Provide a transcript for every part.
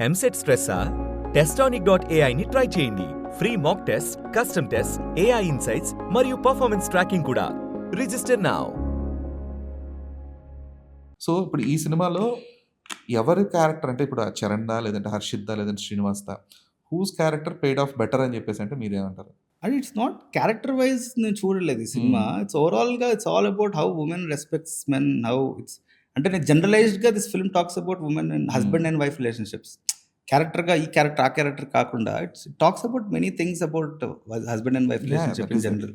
ఎంసెట్ స్ట్రెస్సా? టెస్టానిక్.ai ని ట్రై చేయండి. Free mock test, custom test, AI insights మరియు పర్ఫార్మెన్స్ ట్రాకింగ్ కూడా. Register now. సో ఇప్పుడు ఈ సినిమాలో ఎవరి క్యారెక్టర్ అంటే ఇప్పుడు చరణ్ దా లేదంటే హర్షిత్ దా లేదంటే శ్రీనివాస్ దా whose character paid off better అని చెప్పేసి అంటే మీరేమంటారు? And it's not character wise నేను చూడలేదు ఈ సినిమా. ఇట్స్ ఓవరాల్గా it's all about how women respects men, how it's అంటే నేను జనరలైజ్డ్గా this film talks about women and husband and wife relationships. క్యారెక్టర్గా ఈ క్యారెక్టర్ ఆ క్యారెక్టర్ కాకుండా it's talks about many things about husband and wife relationship in general.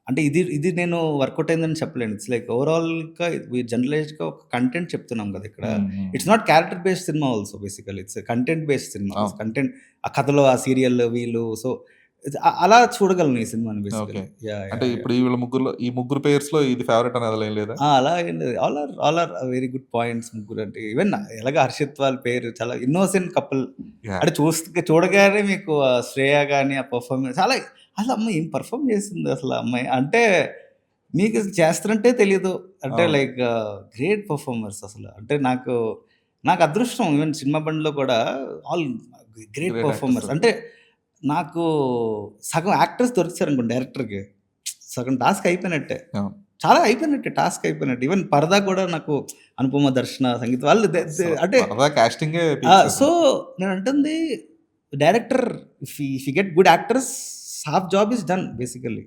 అంటే ఇది నేను వర్కౌట్ అయిందని చెప్పలేను. ఇట్స్ లైక్ ఓవరాల్గా జనరలైజ్డ్గా ఒక కంటెంట్ చెప్తున్నాం కదా ఇక్కడ. ఇట్స్ నాట్ క్యారెక్టర్ బేస్డ్ సినిమా also basical it's content based సినిమా. కంటెంట్ ఆ కథలో ఆ సీరియల్ వీళ్ళు సో అలా చూడగలను ఈ సినిమాని బేసికల్లీ. అంటే ఇప్పుడు ఈ ముగ్గురు పేర్స్ లో ఇది ఫేవరెట్ అనేది ఏం లేదా? అలా ఏం లేదు. All are very good points ముగ్గురు. అంటే ఈవెన్ ఎలాగ హర్షిత్ వాళ్ళ పేరు చాలా ఇన్నోసెంట్ కపుల్. అంటే చూడగానే మీకు శ్రేయ కానీ ఆ పర్ఫార్మెన్స్ చాలా అసలు అమ్మాయి ఏం పర్ఫార్మ్ చేస్తుంది అసలు అమ్మాయి అంటే మీకు చేస్తారంటే తెలియదు. అంటే లైక్ గ్రేట్ పర్ఫార్మర్స్ అసలు. అంటే నాకు అదృష్టం ఈవెన్ సినిమా బండిలో కూడా ఆల్ గ్రేట్ పర్ఫార్మర్స్. అంటే నాకు సగం యాక్టర్స్ దొరికారు అనుకోండి డైరెక్టర్కి, సగం టాస్క్ అయిపోయినట్టే. చాలా అయిపోయినట్టే, టాస్క్ అయిపోయినట్టు. ఈవెన్ పరదా కూడా నాకు అనుపమ, దర్శన, సంగీత వాళ్ళు అంటే కాస్టింగ్. సో నేను అంటుంది director if you get good actors half job is done basically.